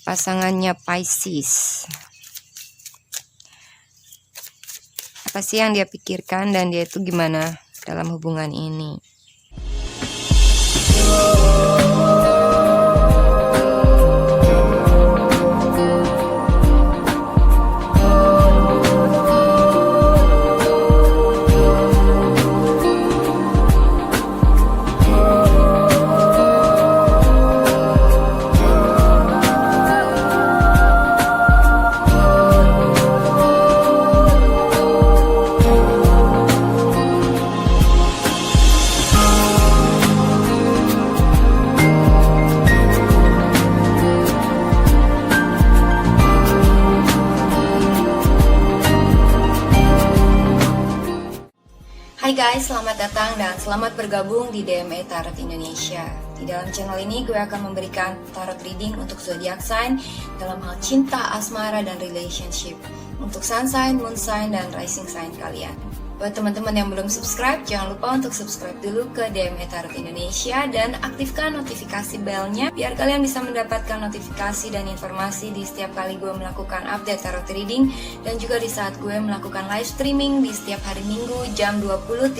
pasangannya Pisces. Apa sih yang dia pikirkan dan dia itu gimana dalam hubungan ini? Hai guys, selamat datang dan selamat bergabung di DME Tarot Indonesia. Di dalam channel ini gue akan memberikan tarot reading untuk zodiac sign dalam hal cinta, asmara, dan relationship. Untuk sun sign, moon sign, dan rising sign kalian. Buat teman-teman yang belum subscribe, jangan lupa untuk subscribe dulu ke DME Tarot Indonesia dan aktifkan notifikasi belnya biar kalian bisa mendapatkan notifikasi dan informasi di setiap kali gue melakukan update tarot reading dan juga di saat gue melakukan live streaming di setiap hari Minggu jam 20.00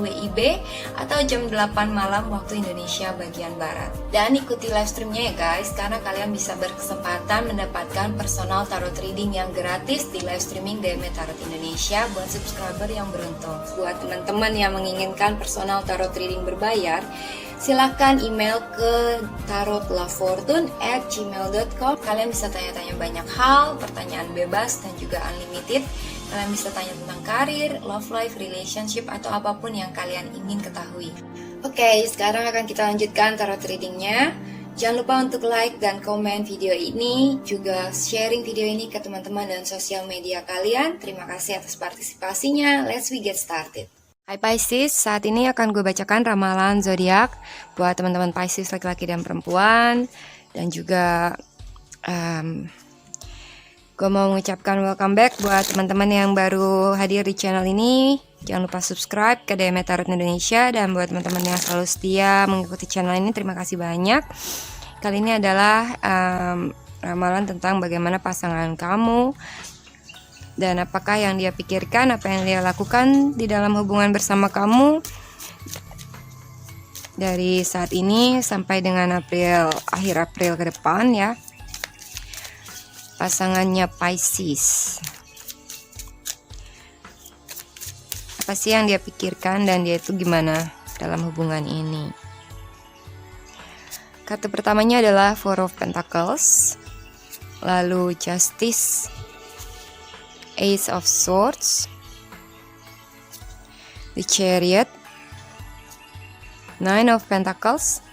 WIB atau jam 8 malam waktu Indonesia bagian Barat. Dan ikuti live streamnya ya guys, karena kalian bisa berkesempatan mendapatkan personal tarot reading yang gratis di live streaming DME Tarot Indonesia buat subscriber yang beruntung. Buat teman-teman yang menginginkan personal tarot reading berbayar, silahkan email ke tarotlafortune@gmail.com. Kalian bisa tanya-tanya banyak hal, pertanyaan bebas dan juga unlimited. Kalian bisa tanya tentang karir, love life, relationship, atau apapun yang kalian ingin ketahui. Oke, sekarang akan kita lanjutkan tarot readingnya. Jangan lupa untuk like dan komen video ini, juga sharing video ini ke teman-teman dan sosial media kalian. Terima kasih atas partisipasinya. Let's we get started. Hai Pisces, saat ini akan gue bacakan ramalan zodiak buat teman-teman Pisces laki-laki dan perempuan. Dan juga gue mau mengucapkan welcome back buat teman-teman yang baru hadir di channel ini. Jangan lupa subscribe ke DME Tarot Indonesia. Dan buat teman-teman yang selalu setia mengikuti channel ini, terima kasih banyak. Kali ini adalah ramalan tentang bagaimana pasangan kamu dan apakah yang dia pikirkan, apa yang dia lakukan di dalam hubungan bersama kamu dari saat ini sampai dengan akhir April ke depan ya. Pasangannya Pisces. Apa sih yang dia pikirkan dan dia itu gimana dalam hubungan ini? Kartu pertamanya adalah Four of Pentacles, lalu Justice, Ace of Swords, The Chariot, Nine of Pentacles,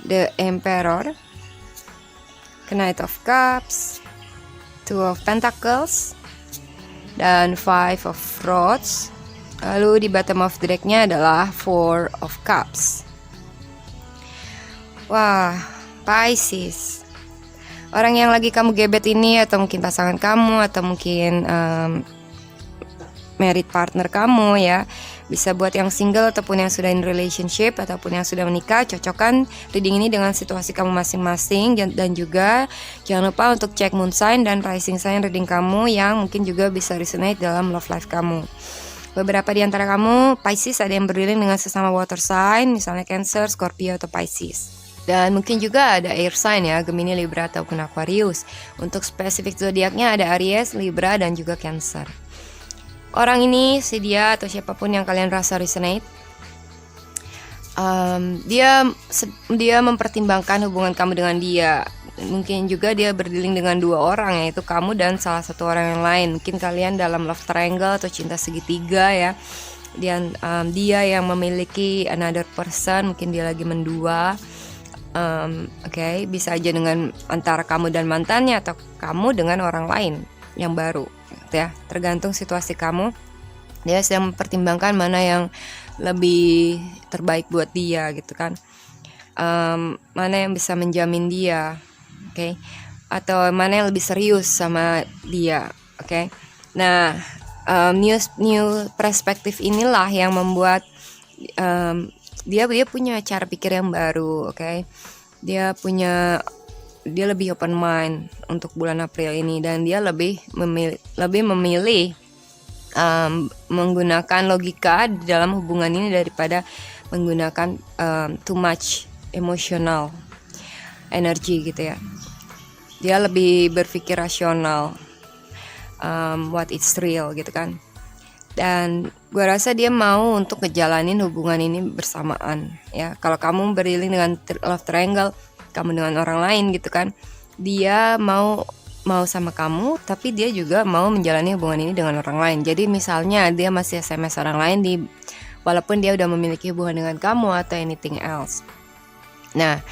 The Emperor, Knight of Cups, Two of Pentacles, dan Five of Rods. Lalu di bottom of the deck-nya adalah Four of Cups. Wah, Pisces. Orang yang lagi kamu gebet ini, atau mungkin pasangan kamu, atau mungkin married partner kamu ya. Bisa buat yang single ataupun yang sudah in relationship ataupun yang sudah menikah, cocokkan reading ini dengan situasi kamu masing-masing. Dan juga jangan lupa untuk cek moon sign dan rising sign reading kamu yang mungkin juga bisa resonate dalam love life kamu. Beberapa di antara kamu Pisces ada yang berdilling dengan sesama water sign, misalnya Cancer, Scorpio, atau Pisces. Dan mungkin juga ada air sign ya, Gemini, Libra, ataupun Aquarius. Untuk spesifik zodiaknya ada Aries, Libra, dan juga Cancer. Orang ini, si dia atau siapapun yang kalian rasa resonate, dia mempertimbangkan hubungan kamu dengan dia. Mungkin juga dia berdilling dengan dua orang, yaitu kamu dan salah satu orang yang lain. Mungkin kalian dalam love triangle atau cinta segitiga ya. Dan dia yang memiliki another person, mungkin dia lagi mendua. Oke, bisa aja dengan antara kamu dan mantannya atau kamu dengan orang lain yang baru, gitu ya. Tergantung situasi kamu. Dia sedang mempertimbangkan mana yang lebih terbaik buat dia, gitu kan. Mana yang bisa menjamin dia, oke? Atau mana yang lebih serius sama dia, oke? Nah, new perspektif inilah yang membuat dia punya cara pikir yang baru, oke? Dia punya dia lebih open mind untuk bulan April ini, dan dia lebih memilih menggunakan logika di dalam hubungan ini daripada menggunakan too much emotional energy gitu ya. Dia lebih berpikir rasional, what is real gitu kan. Dan gue rasa dia mau untuk ngejalanin hubungan ini bersamaan ya. Kalau kamu beriling dengan love triangle, kamu dengan orang lain gitu kan, dia mau sama kamu, tapi dia juga mau menjalani hubungan ini dengan orang lain. Jadi misalnya dia masih SMS orang lain walaupun dia udah memiliki hubungan dengan kamu atau anything else. Nah,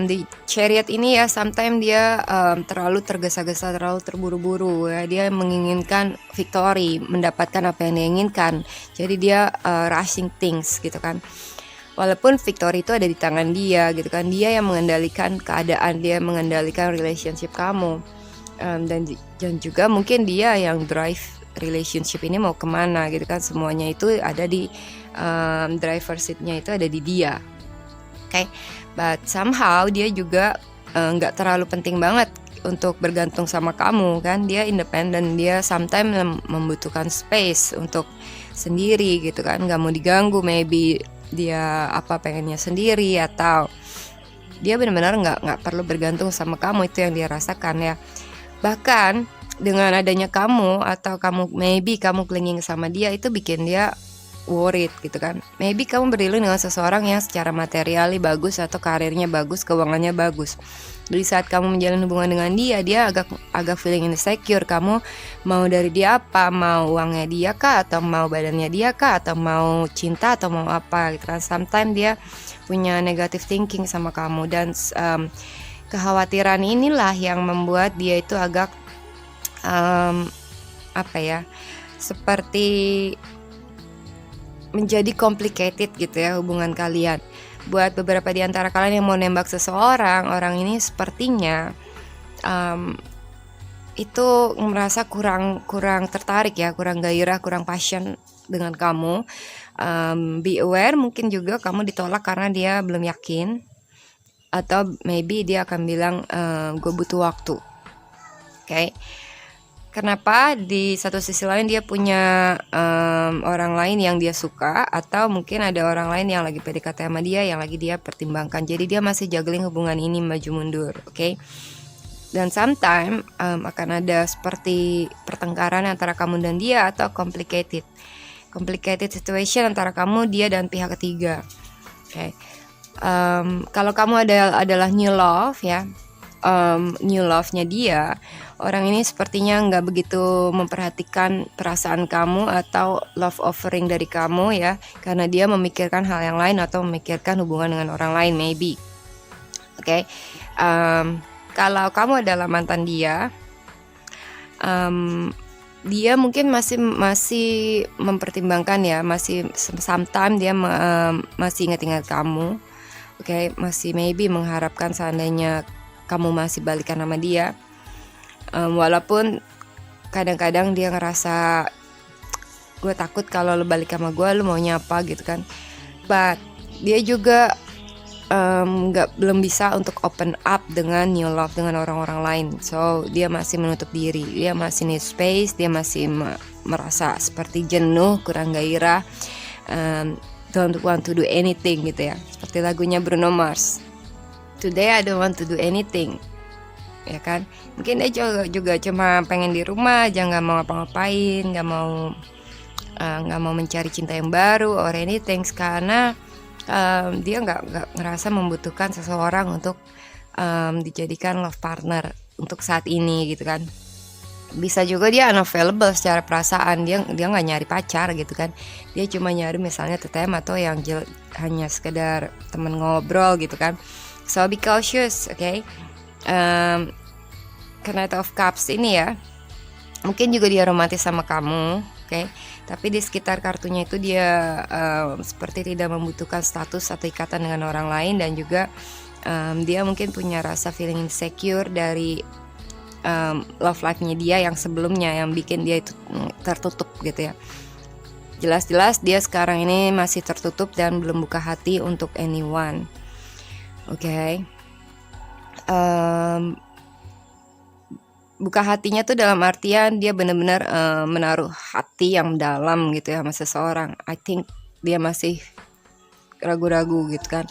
di Chariot ini ya, sometimes dia terlalu tergesa-gesa, terlalu terburu-buru ya. Dia menginginkan victory, mendapatkan apa yang dia inginkan. Jadi dia rushing things gitu kan. Walaupun victory itu ada di tangan dia gitu kan. Dia yang mengendalikan keadaan, dia mengendalikan relationship kamu, dan juga mungkin dia yang drive relationship ini mau kemana gitu kan. Semuanya itu ada di driver seatnya, itu ada di dia. Okay? But somehow dia juga nggak terlalu penting banget untuk bergantung sama kamu kan. Dia independen, dia sometimes membutuhkan space untuk sendiri gitu kan, nggak mau diganggu. Maybe dia pengennya sendiri, atau dia benar-benar nggak perlu bergantung sama kamu. Itu yang dia rasakan ya. Bahkan dengan adanya kamu, atau maybe kamu clinging sama dia, itu bikin dia worried gitu kan. Maybe kamu beriling dengan seseorang yang secara materiali bagus, atau karirnya bagus, keuangannya bagus. Di saat kamu menjalin hubungan dengan dia agak feeling insecure. Kamu mau dari dia apa? Mau uangnya dia kah? Atau mau badannya dia kah? Atau mau cinta? Atau mau apa gitu kan. Sometimes dia punya negative thinking sama kamu. Dan kekhawatiran inilah yang membuat dia itu agak seperti menjadi complicated gitu ya hubungan kalian. Buat beberapa di antara kalian yang mau nembak seseorang, orang ini sepertinya itu merasa kurang tertarik ya, kurang gairah, kurang passion dengan kamu. Be aware, mungkin juga kamu ditolak karena dia belum yakin, atau maybe dia akan bilang gue butuh waktu. Okay? Kenapa? Di satu sisi lain dia punya orang lain yang dia suka, atau mungkin ada orang lain yang lagi PDKT sama dia, yang lagi dia pertimbangkan. Jadi dia masih juggling hubungan ini maju mundur, okay? Dan sometimes akan ada seperti pertengkaran antara kamu dan dia, atau complicated situation antara kamu, dia, dan pihak ketiga. Okay. Kalau kamu adalah new love ya, new love-nya dia, orang ini sepertinya nggak begitu memperhatikan perasaan kamu atau love offering dari kamu ya, karena dia memikirkan hal yang lain atau memikirkan hubungan dengan orang lain maybe. Okay? Kalau kamu adalah mantan dia, dia mungkin masih mempertimbangkan ya, masih sometimes dia masih ingat kamu. Okay? Masih maybe mengharapkan seandainya kamu masih balikan sama dia. Walaupun kadang-kadang dia ngerasa, gue takut kalau lo balik sama gue, lo maunya apa gitu kan. But dia juga belum bisa untuk open up dengan new love, dengan orang-orang lain. So dia masih menutup diri, dia masih need space, dia masih merasa seperti jenuh, kurang gairah, don't want to do anything gitu ya. Seperti lagunya Bruno Mars, Today I don't want to do anything, ya kan. Mungkin dia juga cuma pengen di rumah aja, nggak mau ngapa-ngapain, nggak mau mencari cinta yang baru or anything, karena dia nggak ngerasa membutuhkan seseorang untuk dijadikan love partner untuk saat ini gitu kan. Bisa juga dia unavailable secara perasaan, dia nggak nyari pacar gitu kan. Dia cuma nyari misalnya TTM atau yang hanya sekedar temen ngobrol gitu kan. So be cautious, okay? Knight of Cups ini ya, mungkin juga dia romantis sama kamu, okay? Tapi di sekitar kartunya itu dia seperti tidak membutuhkan status atau ikatan dengan orang lain, dan juga dia mungkin punya rasa feeling insecure dari love life-nya dia yang sebelumnya, yang bikin dia itu tertutup gitu ya. Jelas-jelas dia sekarang ini masih tertutup dan belum buka hati untuk anyone. Okay. buka hatinya tuh dalam artian dia benar-benar menaruh hati yang dalam gitu ya sama seseorang. I think dia masih ragu-ragu gitu kan.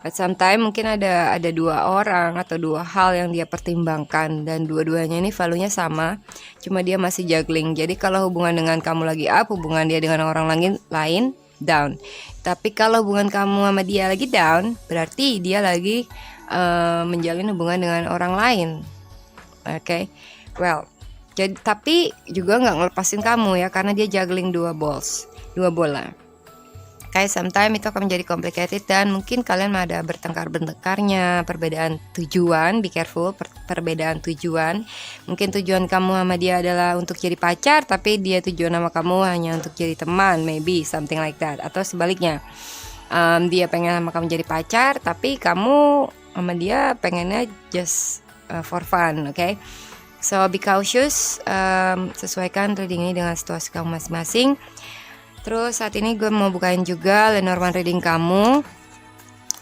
But sometimes mungkin ada dua orang atau dua hal yang dia pertimbangkan, dan dua-duanya ini value-nya sama, cuma dia masih juggling. Jadi kalau hubungan dengan kamu lagi up, hubungan dia dengan orang lain down. Tapi kalau hubungan kamu sama dia lagi down, berarti dia lagi menjalin hubungan dengan orang lain. Oke, well, jadi tapi juga nggak ngelepasin kamu ya, karena dia juggling dua bola. Kayak sometimes itu akan menjadi complicated, dan mungkin kalian ada bertengkar-bentekarnya, perbedaan tujuan. Be careful, perbedaan tujuan. Mungkin tujuan kamu sama dia adalah untuk jadi pacar, tapi dia tujuan sama kamu hanya untuk jadi teman, maybe something like that. Atau sebaliknya, dia pengen sama kamu jadi pacar, tapi kamu sama dia pengennya just for fun, okay? So be cautious, sesuaikan reading ini dengan situasi kamu masing-masing. Terus saat ini gue mau bukain juga Lenormand reading kamu.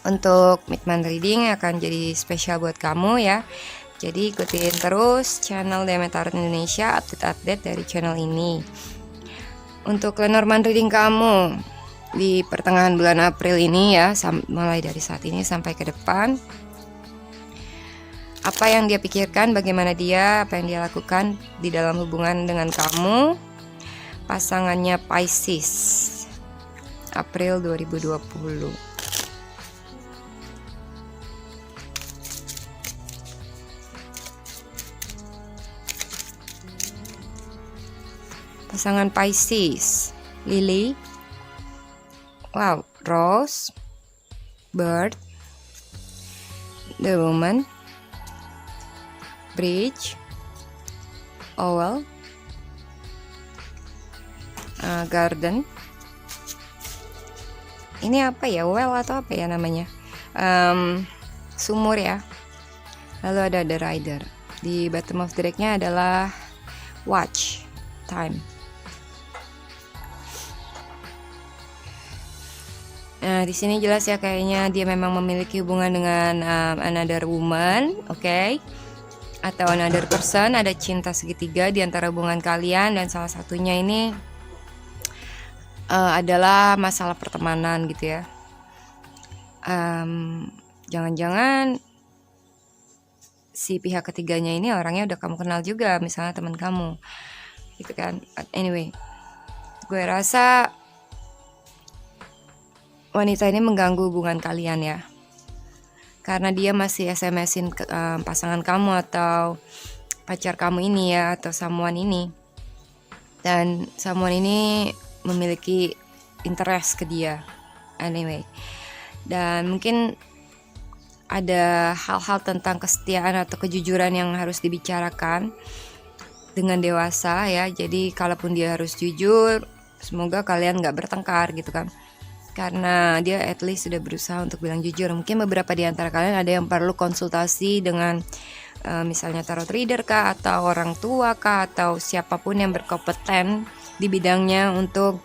Untuk mid-month reading akan jadi spesial buat kamu ya. Jadi ikutin terus channel DM Tarot Indonesia, update-update dari channel ini. Untuk Lenormand reading kamu di pertengahan bulan April ini ya, mulai dari saat ini sampai ke depan. Apa yang dia pikirkan, bagaimana dia, apa yang dia lakukan di dalam hubungan dengan kamu. Pasangannya Pisces, April 2020. Pasangan Pisces, Lily, wow, Rose, Bird, The Woman, Bridge, Owl, Garden. Ini apa ya, well atau apa ya namanya, sumur ya. Lalu ada The Rider. Di bottom of the deck-nya adalah Watch, Time. Nah, di sini jelas ya, kayaknya dia memang memiliki hubungan dengan another woman, oke? Atau another person. Ada cinta segitiga di antara hubungan kalian, dan salah satunya ini adalah masalah pertemanan gitu ya. Jangan-jangan si pihak ketiganya ini orangnya udah kamu kenal juga, misalnya teman kamu gitu kan. Anyway, gue rasa wanita ini mengganggu hubungan kalian ya, karena dia masih SMS-in pasangan kamu atau pacar kamu ini ya, atau someone ini, dan someone ini memiliki interest ke dia. Anyway, dan mungkin ada hal-hal tentang kesetiaan atau kejujuran yang harus dibicarakan dengan dewasa ya. Jadi kalaupun dia harus jujur, semoga kalian gak bertengkar gitu kan, karena dia at least sudah berusaha untuk bilang jujur. Mungkin beberapa di antara kalian ada yang perlu konsultasi dengan misalnya tarot reader kah, atau orang tua kah, atau siapapun yang berkompeten di bidangnya untuk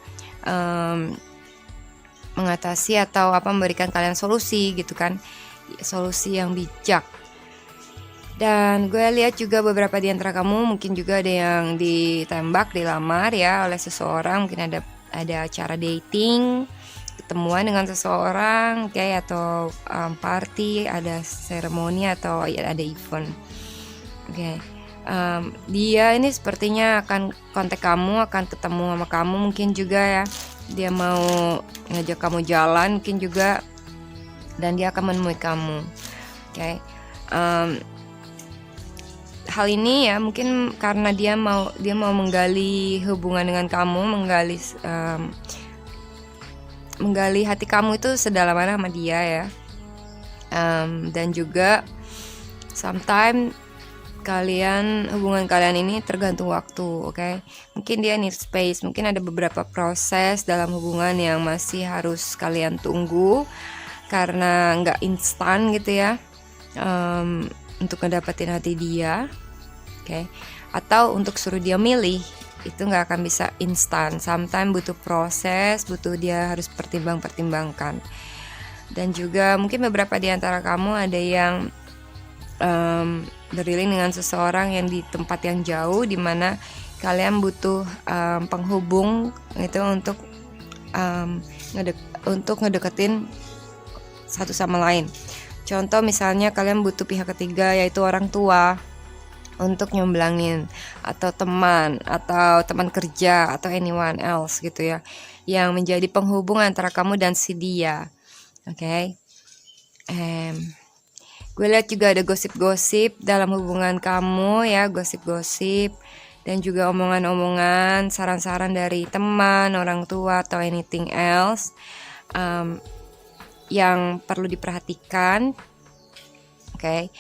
mengatasi atau memberikan kalian solusi gitu kan, solusi yang bijak. Dan gue lihat juga beberapa di antara kamu mungkin juga ada yang ditembak, dilamar ya oleh seseorang. Mungkin ada acara dating, ketemuan dengan seseorang, kayak atau party, ada seremoni atau ada event. Oke. Dia ini sepertinya akan kontak kamu, akan ketemu sama kamu mungkin juga ya. Dia mau ngajak kamu jalan mungkin juga, dan dia akan menemui kamu. Oke. Hal ini ya mungkin karena dia mau menggali hubungan dengan kamu, menggali hati kamu itu sedalam mana sama dia ya. Dan juga sometimes hubungan kalian ini tergantung waktu, oke? Mungkin dia need space, mungkin ada beberapa proses dalam hubungan yang masih harus kalian tunggu karena nggak instan gitu ya, untuk ngedapetin hati dia, oke? Atau untuk suruh dia milih, itu nggak akan bisa instan. Sometimes butuh proses, butuh dia harus pertimbangkan. Dan juga mungkin beberapa di antara kamu ada yang beriling dengan seseorang yang di tempat yang jauh, dimana kalian butuh penghubung itu untuk ngedeketin satu sama lain. Contoh misalnya kalian butuh pihak ketiga, yaitu orang tua untuk nyomblangin, atau teman kerja, atau anyone else gitu ya, yang menjadi penghubung antara kamu dan si dia. Oke. Gue lihat juga ada gosip-gosip dalam hubungan kamu ya, gosip-gosip dan juga omongan-omongan, saran-saran dari teman, orang tua, atau anything else yang perlu diperhatikan. Oke.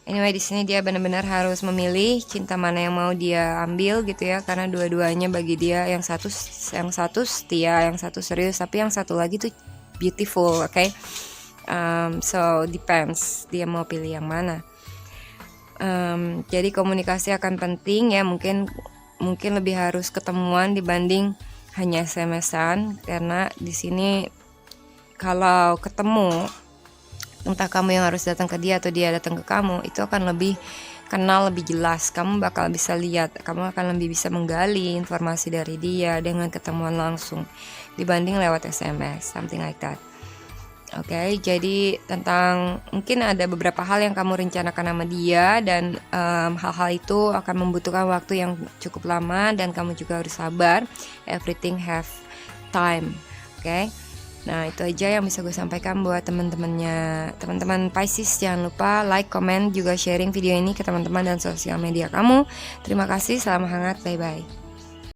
Anyway, di sini dia benar-benar harus memilih cinta mana yang mau dia ambil gitu ya, karena dua-duanya bagi dia, yang satu setia, yang satu serius, tapi yang satu lagi tuh beautiful. Oke. So depends dia mau pilih yang mana. Jadi komunikasi akan penting ya, mungkin lebih harus ketemuan dibanding hanya SMS-an, karena di sini kalau ketemu, entah kamu yang harus datang ke dia atau dia datang ke kamu, itu akan lebih kenal, lebih jelas. Kamu bakal bisa lihat, kamu akan lebih bisa menggali informasi dari dia dengan ketemuan langsung dibanding lewat SMS, something like that. Oke, jadi mungkin ada beberapa hal yang kamu rencanakan sama dia, dan hal-hal itu akan membutuhkan waktu yang cukup lama, dan kamu juga harus sabar. Everything have time. Oke. Nah, itu aja yang bisa gue sampaikan buat teman-teman Pisces. Jangan lupa like, comment, juga sharing video ini ke teman-teman dan sosial media kamu. Terima kasih, salam hangat, bye-bye.